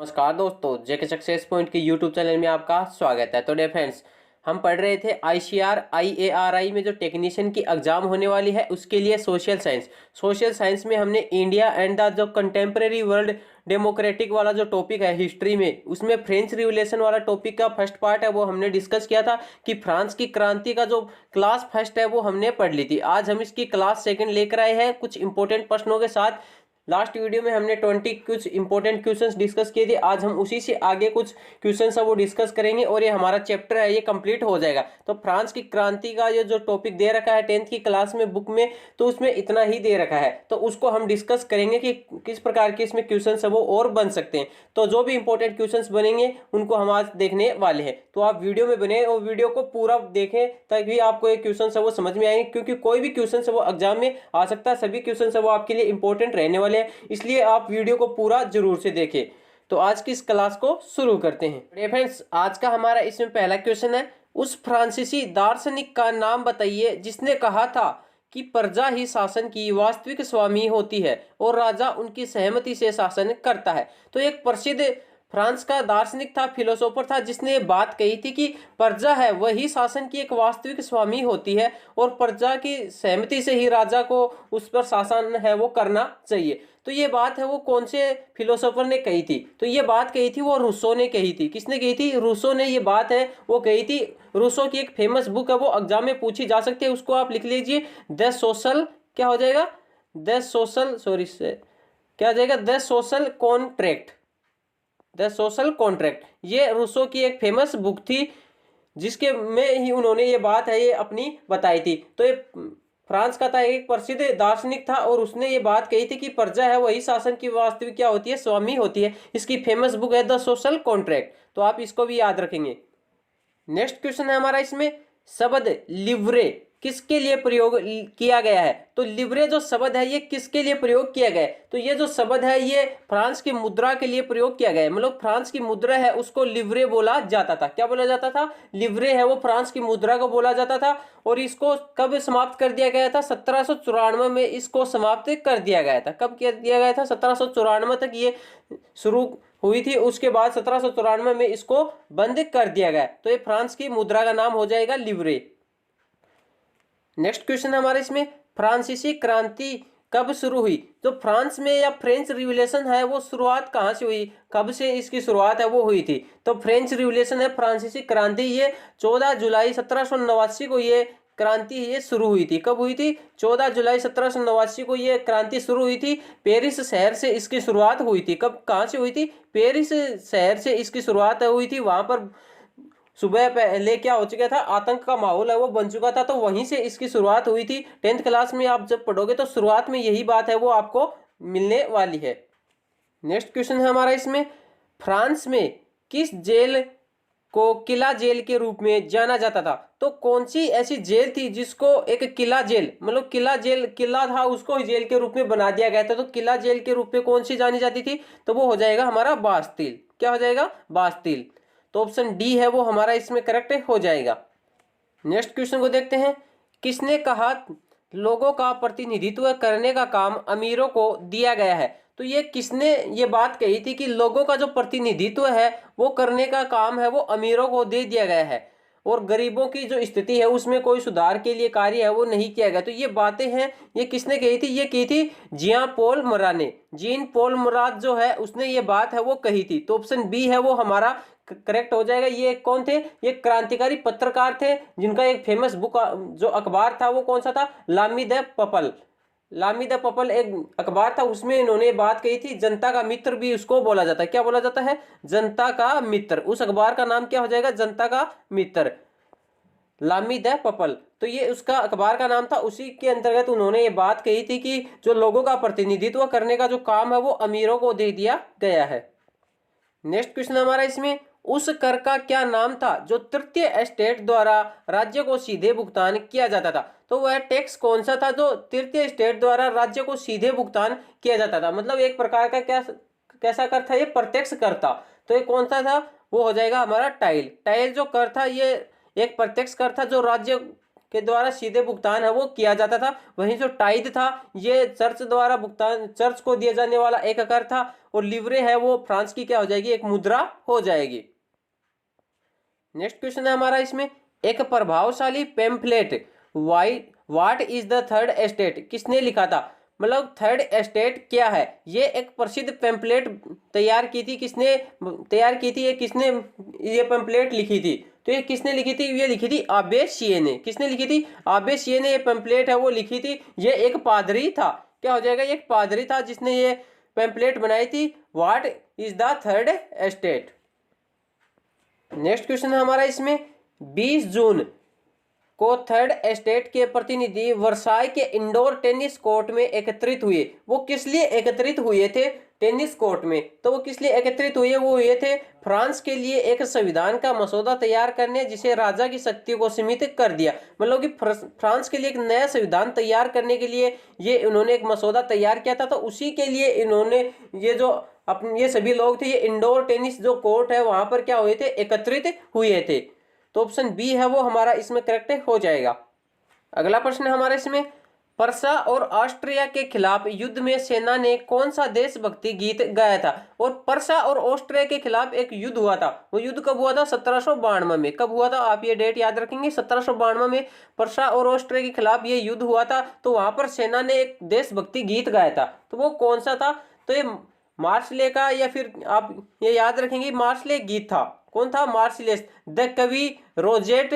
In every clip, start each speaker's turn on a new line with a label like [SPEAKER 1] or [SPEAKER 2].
[SPEAKER 1] नमस्कार दोस्तों, जेके success point के यूट्यूब चैनल में आपका स्वागत है। तो डे फ्रेंड्स, हम पढ़ रहे थे आईसीआर आईएआरआई में जो टेक्नीशियन की एग्जाम होने वाली है उसके लिए सोशल साइंस में हमने इंडिया एंड द जो कंटेम्प्रेरी वर्ल्ड डेमोक्रेटिक वाला जो टॉपिक है हिस्ट्री में, उसमें फ्रेंच रिवोल्यूशन वाला टॉपिक का फर्स्ट पार्ट है वो हमने डिस्कस किया था कि फ्रांस की क्रांति का जो क्लास फर्स्ट है वो हमने पढ़ ली थी। आज हम इसकी क्लास सेकंड लेकर आए हैं कुछ इंपॉर्टेंट प्रश्नों के साथ। लास्ट वीडियो में हमने 20 कुछ इंपॉर्टेंट क्वेश्चंस डिस्कस किए थे। आज हम उसी से आगे कुछ क्वेश्चंस है वो डिस्कस करेंगे और ये हमारा चैप्टर है ये कंप्लीट हो जाएगा। तो फ्रांस की क्रांति का ये जो टॉपिक दे रखा है 10th की क्लास में बुक में, तो उसमें इतना ही दे रखा है, तो उसको हम डिस्कस करेंगे कि किस प्रकार के इसमें क्वेश्चन है वो और बन सकते हैं। तो जो भी इंपॉर्टेंट क्वेश्चन बनेंगे उनको हम आज देखने वाले हैं। तो आप वीडियो में बने और वीडियो को पूरा देखें ताकि आपको ये क्वेश्चन है वो समझ में आएंगे, क्योंकि कोई भी क्वेश्चन है वो एग्जाम में आ सकता है। सभी क्वेश्चन है वो आपके लिए इंपॉर्टेंट रहने वाले हैं, इसलिए आप वीडियो को पूरा जरूर से देखें। तो आज की इस क्लास को शुरू करते हैं। फ्रेंड्स, आज का हमारा इसमें पहला क्वेश्चन है, उस फ्रांसीसी दार्शनिक का नाम बताइए जिसने कहा था कि प्रजा ही शासन की वास्तविक स्वामी होती है और राजा उनकी सहमति से शासन करता है। तो एक प्रसिद्ध फ्रांस का दार्शनिक था, फिलोसोफर था, जिसने ये बात कही थी कि प्रजा है वही शासन की एक वास्तविक स्वामी होती है और प्रजा की सहमति से ही राजा को उस पर शासन है वो करना चाहिए। तो ये बात है वो कौन से फिलोसोफर ने कही थी? तो ये बात कही थी वो रूसो ने कही थी। किसने कही थी? रूसो ने ये बात है वो कही थी। रूसो की एक फेमस बुक है वो एग्जाम में पूछी जा सकती है, उसको आप लिख लीजिए, द सोशल, क्या हो जाएगा, द सोशल, सॉरी से क्या हो जाएगा, the social contract, the social contract. ये रूसो की एक फेमस बुक थी जिसके में ही उन्होंने ये बात है ये अपनी बताई थी। तो ये फ्रांस का था, एक प्रसिद्ध दार्शनिक था और उसने ये बात कही थी कि प्रजा है वही शासन की वास्तविक क्या होती है, स्वामी होती है। इसकी फेमस बुक है द सोशल कॉन्ट्रैक्ट, तो आप इसको भी याद रखेंगे। नेक्स्ट क्वेश्चन है हमारा इसमें, शब्द लिव्रे किसके लिए प्रयोग किया गया है? तो लिव्रे जो शब्द है ये किसके लिए प्रयोग किया गया है? तो ये जो शब्द है ये फ्रांस की मुद्रा के लिए प्रयोग किया गया है। मतलब फ्रांस की मुद्रा है उसको लिव्रे बोला जाता था। क्या बोला जाता था? लिव्रे है वो फ्रांस की मुद्रा को बोला जाता था। और इसको कब समाप्त कर दिया गया था? 1794 में इसको समाप्त कर दिया गया था। कब कर दिया गया था? 1794 तक ये शुरू हुई थी, उसके बाद 1794 में इसको बंद कर दिया गया। तो ये फ्रांस की मुद्रा का नाम हो जाएगा लिव्रे। नेक्स्ट क्वेश्चन है हमारे इसमें, फ्रांसीसी क्रांति कब शुरू हुई? जो फ्रांस में या फ्रेंच रिवोल्यूशन है वो शुरुआत कहाँ से हुई, कब से इसकी शुरुआत है वो हुई थी? तो फ्रेंच रिवोल्यूशन है, फ्रांसीसी क्रांति, ये 14 जुलाई 1789 को ये क्रांति ये शुरू हुई थी। कब हुई थी? 14 जुलाई 1789 को ये क्रांति शुरू हुई थी। पेरिस शहर से इसकी शुरुआत हुई थी। कब, कहाँ से हुई थी? पेरिस शहर से इसकी शुरुआत हुई थी। वहां पर सुबह पहले क्या हो चुका था, आतंक का माहौल है वो बन चुका था, तो वहीं से इसकी शुरुआत हुई थी। 10th क्लास में आप जब पढ़ोगे तो शुरुआत में यही बात है वो आपको मिलने वाली है। नेक्स्ट क्वेश्चन है हमारा इसमें, फ्रांस में किस जेल को किला जेल के रूप में जाना जाता था? तो कौन सी ऐसी जेल थी जिसको एक किला जेल, मतलब किला जेल, किला था उसको जेल के रूप में बना दिया गया था, तो किला जेल के रूप में कौन सी जानी जाती थी? तो वो हो जाएगा हमारा बास्तिल। क्या हो जाएगा? बास्तिल। तो ऑप्शन डी है वो हमारा इसमें करेक्ट हो जाएगा। नेक्स्ट क्वेश्चन को देखते हैं, किसने कहा लोगों का प्रतिनिधित्व करने का काम अमीरों को दिया गया है? तो ये किसने ये बात कही थी कि लोगों का जो प्रतिनिधित्व है वो करने का काम है वो अमीरों को दे दिया गया है और गरीबों की जो स्थिति है उसमें कोई सुधार के लिए कार्य है वो नहीं किया गया? तो ये बातें हैं ये किसने कही थी? ये की थी जियां पोल मराद ने। जीन पोल मराद जो है उसने ये बात है वो कही थी। तो ऑप्शन बी है वो हमारा करेक्ट हो जाएगा। ये कौन थे? ये क्रांतिकारी पत्रकार थे जिनका एक फेमस बुक जो अखबार था वो कौन सा था? लामी द पपल। लामी द पपल एक अखबार था, उसमें इन्होंने बात कही थी। जनता का मित्र भी उसको बोला जाता है। क्या बोला जाता है? जनता का मित्र। उस अखबार का नाम क्या हो जाएगा? जनता का मित्र, लामी द पपल। तो ये उसका अखबार का नाम था, उसी के अंतर्गत उन्होंने ये बात कही थी कि जो लोगों का प्रतिनिधित्व करने का जो काम है वो अमीरों को दे दिया गया है। नेक्स्ट क्वेश्चन हमारा इसमें, उस कर का क्या नाम था जो तृतीय एस्टेट द्वारा राज्य को सीधे भुगतान किया जाता था? तो वह टैक्स कौन सा था जो तृतीय एस्टेट द्वारा राज्य को सीधे भुगतान किया जाता था? मतलब एक प्रकार का क्या, कैसा कर था? ये प्रत्यक्ष कर था। तो ये कौन सा था? वो हो जाएगा हमारा टाइल। टाइल जो कर था ये एक प्रत्यक्ष कर था जो राज्य के द्वारा सीधे भुगतान है वो किया जाता था। वहीं जो टाइद था ये चर्च द्वारा भुगतान, चर्च को दिया जाने वाला एक कर था। और लिवरे है वो फ्रांस की क्या हो जाएगी, एक मुद्रा हो जाएगी। नेक्स्ट क्वेश्चन है हमारा इसमें, एक प्रभावशाली pamphlet what is the third estate किसने लिखा था। मतलब थर्ड एस्टेट क्या है, ये एक प्रसिद्ध पेम्फलेट तैयार की थी, किसने तैयार की थी, ये किसने ये पेम्फलेट लिखी थी। तो ये किसने लिखी थी, ये लिखी थी आबे सिये ने। किसने लिखी थी, आबे सिये ने ये पेम्फलेट है वो लिखी थी। ये एक पादरी था, क्या हो जाएगा, एक पादरी था जिसने ये पेम्फलेट बनाई थी, what is the third estate. Next question है हमारा इसमें, 20 जून को थर्ड एस्टेट के प्रतिनिधि वर्साई के इंडोर टेनिस कोर्ट में एकत्रित हुए। वो किस लिए एकत्रित हुए थे टेनिस कोर्ट में, तो वो किस लिए एकत्रित हुए, वो हुए थे फ्रांस के लिए एक संविधान का मसौदा तैयार करने जिसे राजा की शक्ति को सीमित कर दिया। मतलब कि फ्रांस के लिए एक नया संविधान तैयार करने के लिए ये इन्होंने एक मसौदा तैयार किया था। तो उसी के लिए इन्होंने ये जो अपने ये सभी लोग थे, ये इंडोर टेनिस जो कोर्ट है वहां पर क्या हुए थे, एकत्रित हुए थे। तो ऑप्शन बी है वो हमारा इसमें करेक्ट हो जाएगा। अगला प्रश्न है हमारा इसमें, पर्सा और ऑस्ट्रिया के खिलाफ युद्ध में सेना ने कौन सा देशभक्ति गीत गाया था। और पर्सा और ऑस्ट्रिया के खिलाफ एक युद्ध हुआ था, वो युद्ध कब हुआ था, 1792 में। कब हुआ था, आप ये डेट याद रखेंगे, 1792 में पर्सा और ऑस्ट्रिया के खिलाफ ये युद्ध हुआ था। तो वहां पर सेना ने एक देशभक्ति गीत गाया था, तो वो कौन सा था, तो ये मार्शले का, या फिर आप ये याद रखेंगे मार्शले गीत था। कौन था, मार्शलेस। द कवि रोजेट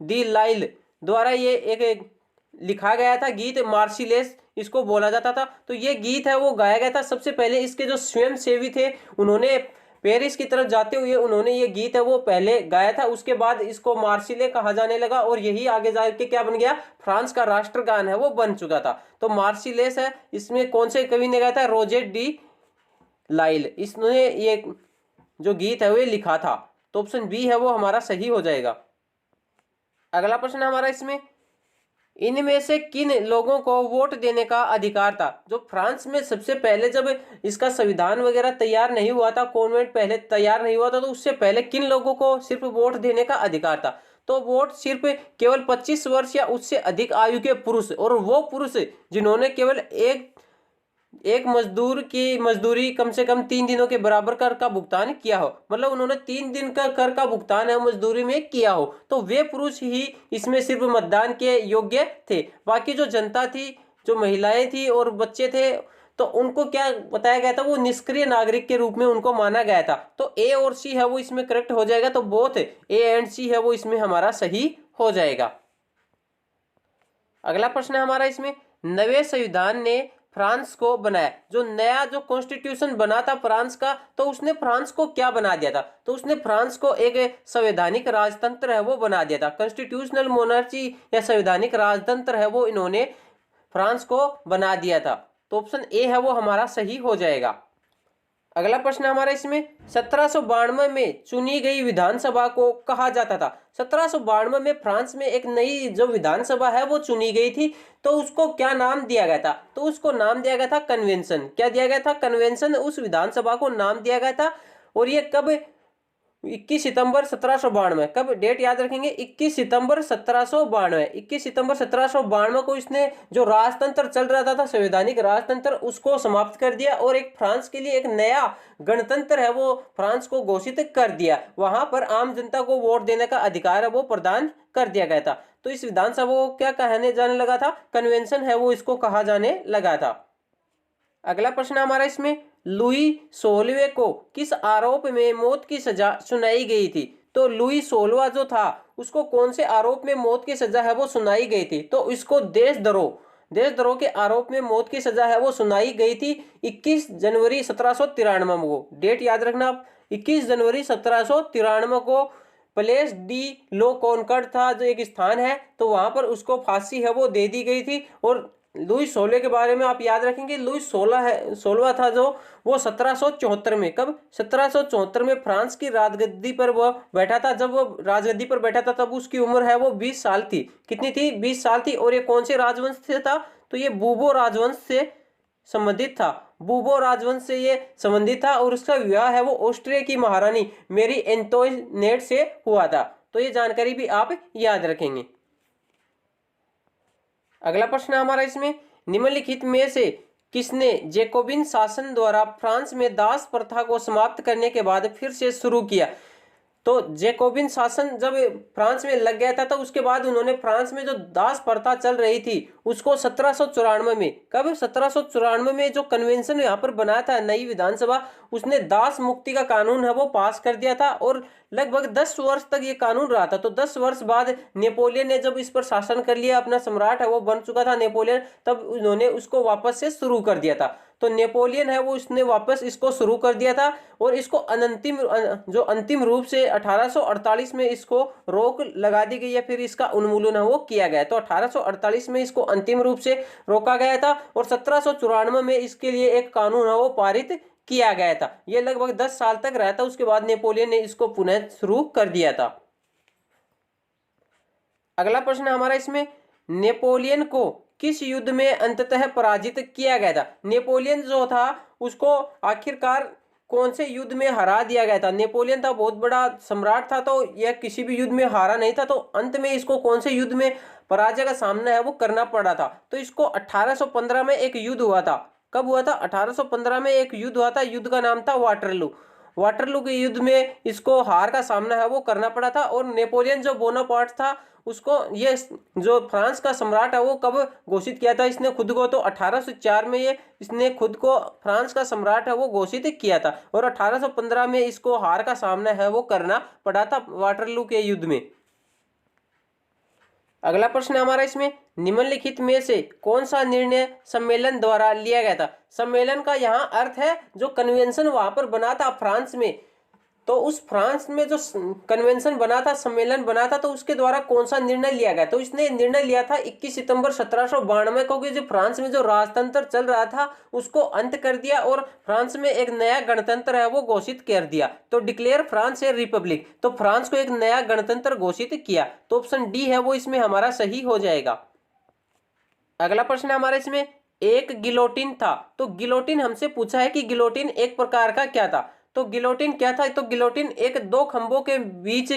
[SPEAKER 1] डी लाइल द्वारा ये एक लिखा गया था गीत, मार्शलेस इसको बोला जाता था। तो ये गीत है वो गाया गया था सबसे पहले। इसके जो स्वयंसेवी थे उन्होंने पेरिस की तरफ जाते हुए उन्होंने ये गीत है वो पहले गाया था, उसके बाद इसको मार्शले कहा जाने लगा और यही आगे जाके क्या बन गया, फ्रांस का राष्ट्रगान है वो बन चुका था। तो मार्शलेस है, इसमें कौन से कवि ने गाया था, रोजेट डी लाइल, इसने ये जो गीत है वो लिखा था। तो ऑप्शन बी है वो हमारा सही हो जाएगा। अगला प्रश्न है हमारा इसमें, इनमें से किन लोगों को वोट देने का अधिकार था। जो फ्रांस में सबसे पहले जब इसका संविधान वगैरह तैयार नहीं हुआ था, कॉन्वेंट पहले तैयार नहीं हुआ था, तो उससे पहले किन लोगों को सिर्फ वोट देने का अधिकार था। तो वोट सिर्फ केवल 25 वर्ष या उससे अधिक आयु के पुरुष, और वो पुरुष जिन्होंने केवल एक मजदूर की मजदूरी कम से कम 3 दिनों के बराबर कर का भुगतान किया हो, मतलब उन्होंने 3 दिन का कर का भुगतान है मजदूरी में किया हो, तो वे पुरुष ही इसमें सिर्फ मतदान के योग्य थे। बाकी जो जनता थी, जो महिलाएं थी और बच्चे थे, तो उनको क्या बताया गया था, वो निष्क्रिय नागरिक के रूप में उनको माना गया था। तो ए और सी है वो इसमें करेक्ट हो जाएगा। तो बोथ ए एंड सी है वो इसमें हमारा सही हो जाएगा। अगला प्रश्न है हमारा इसमें, नवे संविधान ने फ्रांस को बनाया, जो नया जो कॉन्स्टिट्यूशन बना था फ्रांस का, तो उसने फ्रांस को क्या बना दिया था, तो उसने फ्रांस को एक संवैधानिक राजतंत्र है वो बना दिया था। कॉन्स्टिट्यूशनल मोनार्ची या संवैधानिक राजतंत्र है वो इन्होंने फ्रांस को बना दिया था। तो ऑप्शन ए है वो हमारा सही हो जाएगा। अगला प्रश्न हमारा इसमें, 1792 में चुनी गई विधानसभा को कहा जाता था। 1792 में फ्रांस में एक नई जो विधानसभा है वो चुनी गई थी, तो उसको क्या नाम दिया गया था, तो उसको नाम दिया गया था कन्वेंशन। क्या दिया गया था, कन्वेंशन, उस विधानसभा को नाम दिया गया था। और ये कब, 21 सितंबर 1792, कब डेट याद रखेंगे, 21 सितंबर 1792। 21 सितंबर 1792 को इसने जो राजतंत्र चल रहा था संवैधानिक राजतंत्र, उसको समाप्त कर दिया और एक फ्रांस के लिए एक नया गणतंत्र है वो फ्रांस को घोषित कर दिया। वहां पर आम जनता को वोट देने का अधिकार है वो प्रदान कर दिया गया था। तो इस विधानसभा को क्या कहने जाने लगा था, कन्वेंशन है वो इसको कहा जाने लगा था। अगला प्रश्न हमारा इसमें, लुई 16वें को किस आरोप में मौत की सजा सुनाई गई थी। तो लुई 16वां जो था उसको कौन से आरोप में मौत की सजा है वो सुनाई गई थी, तो इसको देशद्रोह के आरोप में मौत की सजा है वो सुनाई गई थी 21 जनवरी 1793 को। डेट याद रखना आप, 21 जनवरी 1793 को प्लेस डी लो कॉनकॉर्ड था जो एक स्थान है, तो वहां पर उसको फांसी है वो दे दी गई थी। और लुई 16 के बारे में आप याद रखेंगे, लुई 16वां था जो वो 1774 में, कब 1774 में फ्रांस की राजगद्दी पर वो बैठा था। जब वो राजगद्दी पर बैठा था तब उसकी उम्र है वो 20 साल थी। कितनी थी, 20 साल थी। और ये कौन से राजवंश से था, तो ये बूबो राजवंश से संबंधित था। बूबो राजवंश से ये संबंधित था और उसका विवाह है वो ऑस्ट्रिया की महारानी मेरी एंटोनेट से हुआ था। तो ये जानकारी भी आप याद रखेंगे। अगला प्रश्न है हमारा इसमें, निम्नलिखित में से किसने जैकोबिन शासन द्वारा फ्रांस में दास प्रथा को समाप्त करने के बाद फिर से शुरू किया? तो जैकोबिन शासन जब फ्रांस में लग गया था तो उसके बाद उन्होंने फ्रांस में जो दास प्रथा चल रही थी उसको 1794 में, कब 1794 में जो कन्वेंशन यहाँ पर बनाया था नई विधानसभा, उसने दास मुक्ति का कानून है वो पास कर दिया था और लगभग 10 वर्ष तक ये कानून रहा था। तो 10 वर्ष बाद नेपोलियन ने जब इस पर शासन कर लिया, अपना सम्राट है वो बन चुका था नेपोलियन, तब उन्होंने उसको वापस से शुरू कर दिया था। तो नेपोलियन है वो इसने वापस इसको शुरू कर दिया था और इसको अंतिम रूप से 1848 में इसको रोक लगा दी गई है, फिर इसका उन्मूलन है वो किया गया। तो 1848 में इसको अंतिम रूप से रोका गया था और 1794 में इसके लिए एक कानून है वो पारित किया गया था। यह लगभग 10 साल तक रहा था, उसके बाद नेपोलियन ने इसको पुनः शुरू कर दिया था। अगला प्रश्न हमारा इसमें, नेपोलियन को किस युद्ध में अंततः पराजित किया गया था? नेपोलियन जो था उसको आखिरकार कौन से युद्ध में हरा दिया गया था? नेपोलियन था बहुत बड़ा सम्राट था, तो यह किसी भी युद्ध में हारा नहीं था, तो अंत में इसको कौन से युद्ध में पराजय का सामना है वो करना पड़ा था? तो इसको 1815 में एक युद्ध हुआ था। कब हुआ था? 1815 में एक युद्ध हुआ था, युद्ध का नाम था वाटरलू। वाटरलू के युद्ध में इसको हार का सामना है वो करना पड़ा था। और नेपोलियन जो बोनापार्ट था उसको, ये जो फ्रांस का सम्राट है वो कब घोषित किया था इसने खुद को? तो 1804 में ये इसने खुद को फ्रांस का सम्राट है वो घोषित किया था और 1815 में इसको हार का सामना है वो करना पड़ा था वाटरलू के युद्ध में। अगला प्रश्न है हमारा इसमें, निम्नलिखित में से कौन सा निर्णय सम्मेलन द्वारा लिया गया था? सम्मेलन का यहाँ अर्थ है जो कन्वेंशन वहां पर बना था फ्रांस में, तो उस फ्रांस में जो कन्वेंशन बना था, सम्मेलन बना था, तो उसके द्वारा कौन सा निर्णय लिया गया? तो इसने निर्णय लिया था 21 सितंबर 1792 को कि जो फ्रांस में जो राजतंत्र चल रहा था उसको अंत कर दिया और फ्रांस में एक नया गणतंत्र है वो घोषित कर दिया। तो डिक्लेयर फ्रांस ए रिपब्लिक, तो फ्रांस को एक नया गणतंत्र घोषित किया। तो ऑप्शन डी है वो इसमें हमारा सही हो जाएगा। अगला प्रश्न है हमारा इसमें, एक गिलोटिन था, तो गिलोटिन हमसे पूछा है कि गिलोटिन एक प्रकार का क्या था? तो गिलोटिन क्या था? तो गिलोटिन एक दो खंभों के बीच,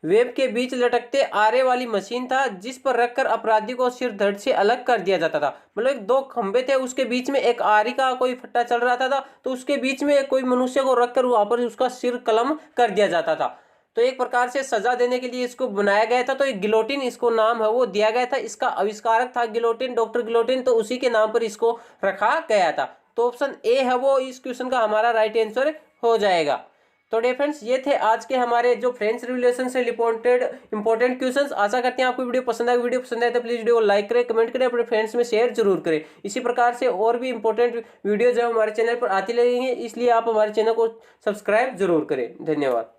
[SPEAKER 1] वेब के बीच लटकते आरे वाली मशीन था जिस पर रखकर अपराधी को सिर धड़ से अलग कर दिया जाता था। मतलब एक दो खंभे थे, उसके बीच में एक आरी का कोई फट्टा चल रहा था तो उसके बीच में कोई मनुष्य को रखकर वहां पर उसका सिर कलम कर दिया जाता था। तो एक प्रकार से सजा देने के लिए इसको बनाया गया था। तो एक गिलोटिन इसको नाम है वो दिया गया था। इसका आविष्कारक था गिलोटिन, डॉक्टर गिलोटिन, तो उसी के नाम पर इसको रखा गया था। तो ऑप्शन ए है वो इस क्वेश्चन का हमारा राइट आंसर हो जाएगा। तो डियर फ्रेंड्स, ये थे आज के हमारे जो फ्रेंच रिवोल्यूशन से रिलेटेड इंपॉर्टेंट क्वेश्चंस। आशा करते हैं आपको वीडियो पसंद आए। वीडियो पसंद आए तो प्लीज वीडियो को लाइक करें, कमेंट करें, अपने फ्रेंड्स में शेयर जरूर करें। इसी प्रकार से और भी इंपॉर्टेंट वीडियो जो हमारे चैनल पर आती रहेंगी, इसलिए आप हमारे चैनल को सब्सक्राइब जरूर करें। धन्यवाद।